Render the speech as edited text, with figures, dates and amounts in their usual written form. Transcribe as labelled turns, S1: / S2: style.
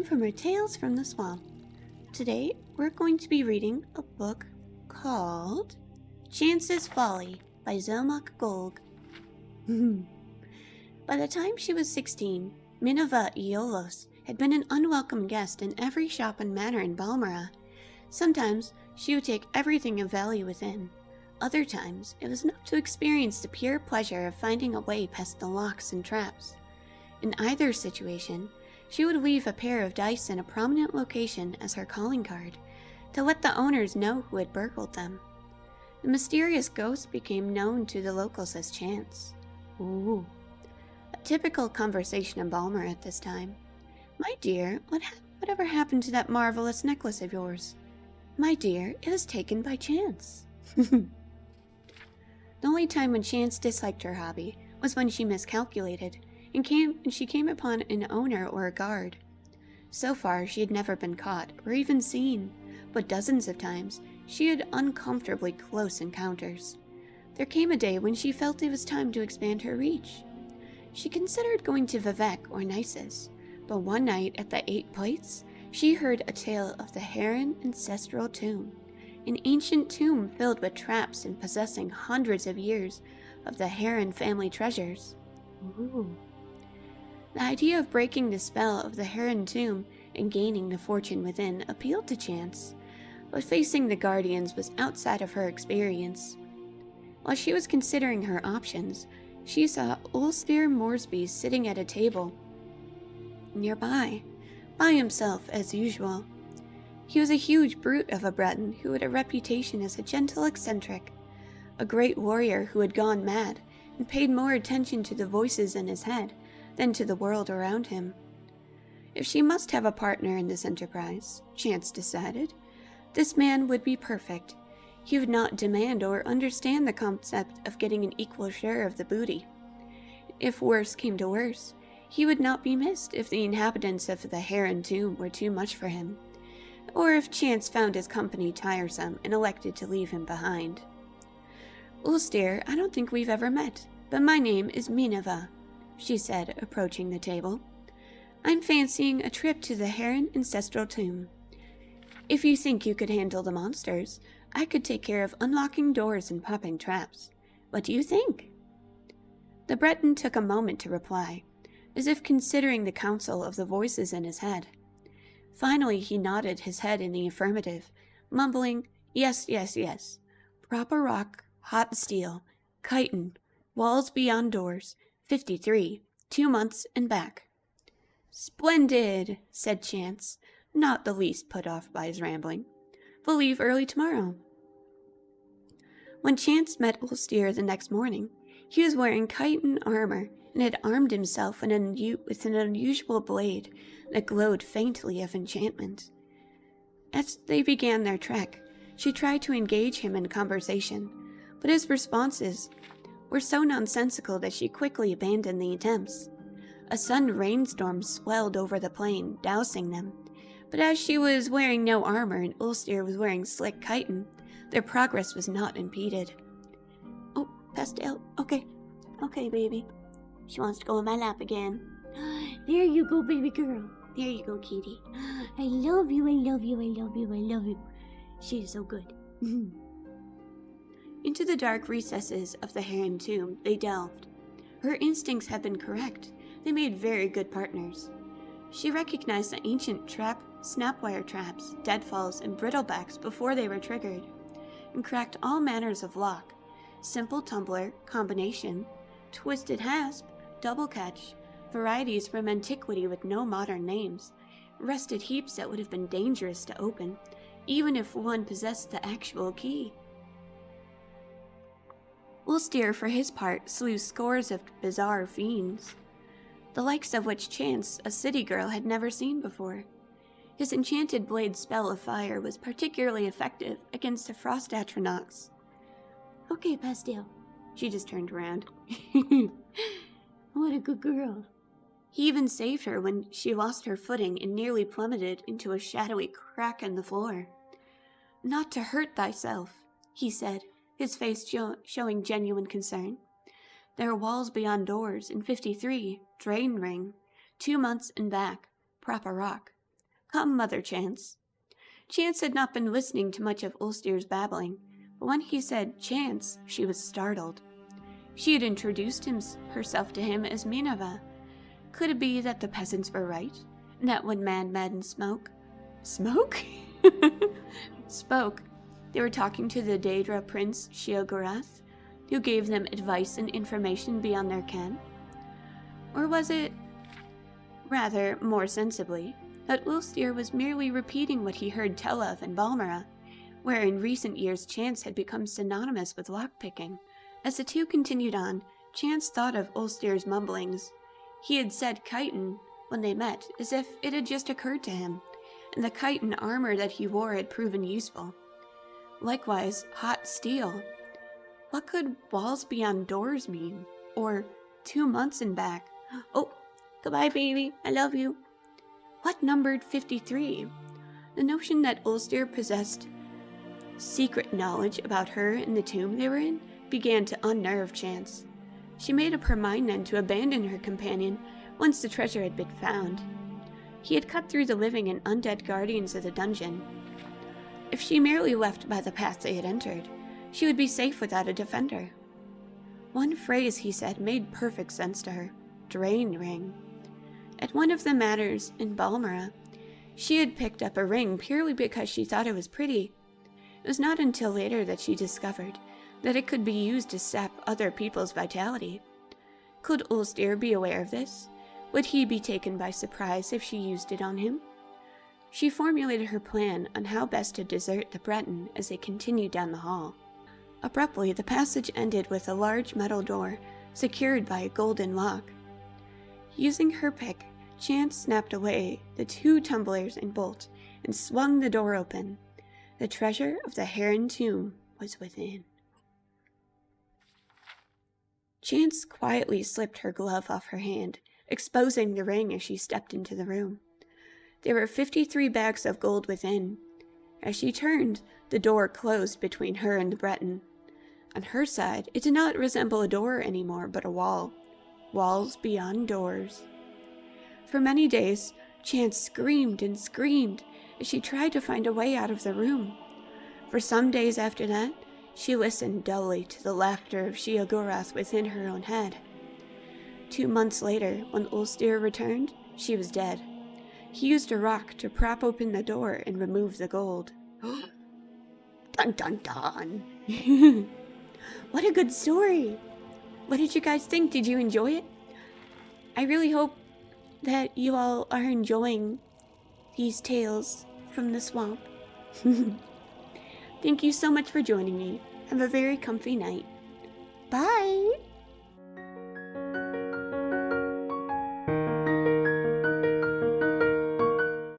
S1: for more Tales from the Swamp. Today, we're going to be reading a book called Chance's Folly by Zelmak Golg. By the time she was 16, Minerva Iolos had been an unwelcome guest in every shop and manor in Balmora. Sometimes she would take everything of value within. Other times, it was enough to experience the pure pleasure of finding a way past the locks and traps. In either situation, she would leave a pair of dice in a prominent location as her calling card, to let the owners know who had burgled them. The mysterious ghost became known to the locals as Chance. Ooh. A typical conversation in Balmer at this time. "My dear, whatever happened to that marvelous necklace of yours?" "My dear, it was taken by Chance." The only time when Chance disliked her hobby was when she miscalculated, and she came upon an owner or a guard. So far, she had never been caught or even seen, but dozens of times she had uncomfortably close encounters. There came a day when she felt it was time to expand her reach. She considered going to Vivek or Nisus, but one night at the 8 Plates, she heard a tale of the Heron Ancestral Tomb, an ancient tomb filled with traps and possessing hundreds of years of the Heron family treasures. Ooh. The idea of breaking the spell of the Heron tomb and gaining the fortune within appealed to Chance, but facing the guardians was outside of her experience. While she was considering her options, she saw Ulster Moresby sitting at a table nearby, by himself as usual. He was a huge brute of a Breton who had a reputation as a gentle eccentric, a great warrior who had gone mad and paid more attention to the voices in his head than to the world around him. If she must have a partner in this enterprise, Chance decided, this man would be perfect. He would not demand or understand the concept of getting an equal share of the booty. If worse came to worse, he would not be missed if the inhabitants of the Heron tomb were too much for him, or if Chance found his company tiresome and elected to leave him behind. "Ulster, I don't think we've ever met, but my name is Minerva," she said, approaching the table. "I'm fancying a trip to the Heron Ancestral Tomb. If you think you could handle the monsters, I could take care of unlocking doors and popping traps. What do you think?" The Breton took a moment to reply, as if considering the counsel of the voices in his head. Finally, he nodded his head in the affirmative, mumbling, "Yes, yes, yes. Proper rock, hot steel, chitin, walls beyond doors, 53, 2 months and back." "Splendid," said Chance, not the least put off by his rambling. "We'll leave early tomorrow." When Chance met Ulster the next morning, he was wearing chitin armor and had armed himself with an unusual blade that glowed faintly of enchantment. As they began their trek, she tried to engage him in conversation, but his responses were so nonsensical that she quickly abandoned the attempts. A sudden rainstorm swelled over the plain, dousing them, but as she was wearing no armor and Ulster was wearing slick chitin, their progress was not impeded. "Oh, Pastel, okay, baby." She wants to go on my lap again. "There you go, baby girl. There you go, kitty. I love you, I love you, I love you, I love you. She is so good." Into the dark recesses of the Heron tomb they delved. Her instincts had been correct. They made very good partners. She recognized the ancient snapwire traps, deadfalls, and brittlebacks before they were triggered, and cracked all manners of lock, simple tumbler, combination, twisted hasp, double catch, varieties from antiquity with no modern names, rusted heaps that would have been dangerous to open, even if one possessed the actual key. Ulster, for his part, slew scores of bizarre fiends, the likes of which Chance, a city girl, had never seen before. His enchanted blade spell of fire was particularly effective against the frost atronachs. "Okay, Pastel." She just turned around. "What a good girl." He even saved her when she lost her footing and nearly plummeted into a shadowy crack in the floor. "Not to hurt thyself," he said, his face showing genuine concern. "There are walls beyond doors, and 53, drain ring, 2 months and back, proper rock. "Come, Mother Chance." Chance had not been listening to much of Ulster's babbling, but when he said Chance, she was startled. She had introduced herself to him as Minerva. Could it be that the peasants were right, and that when men spoke, they were talking to the Daedra Prince Sheogorath, who gave them advice and information beyond their ken? Or was it, rather more sensibly, that Ulster was merely repeating what he heard tell of in Balmora, where in recent years Chance had become synonymous with lockpicking? As the two continued on, Chance thought of Ulster's mumblings. He had said chitin when they met, as if it had just occurred to him, and the chitin armor that he wore had proven useful. Likewise, hot steel. What could walls beyond doors mean? Or 2 months and back? Oh, goodbye, baby. I love you. What numbered 53? The notion that Ulster possessed secret knowledge about her and the tomb they were in began to unnerve Chance. She made up her mind then to abandon her companion once the treasure had been found. He had cut through the living and undead guardians of the dungeon. If she merely left by the path they had entered, she would be safe without a defender. One phrase, he said, made perfect sense to her: drain ring. At one of the matters in Balmora, she had picked up a ring purely because she thought it was pretty. It was not until later that she discovered that it could be used to sap other people's vitality. Could Ulster be aware of this? Would he be taken by surprise if she used it on him? She formulated her plan on how best to desert the Breton as they continued down the hall. Abruptly, the passage ended with a large metal door secured by a golden lock. Using her pick, Chance snapped away the 2 tumblers and bolt and swung the door open. The treasure of the Heron tomb was within. Chance quietly slipped her glove off her hand, exposing the ring as she stepped into the room. There were 53 bags of gold within. As she turned, the door closed between her and the Breton. On her side, it did not resemble a door anymore, but a wall. Walls beyond doors. For many days, Chance screamed and screamed as she tried to find a way out of the room. For some days after that, she listened dully to the laughter of Sheogorath within her own head. 2 months later, when Ulster returned, she was dead. He used a rock to prop open the door and remove the gold. Dun dun dun! What a good story! What did you guys think? Did you enjoy it? I really hope that you all are enjoying these tales from the swamp. Thank you so much for joining me. Have a very comfy night.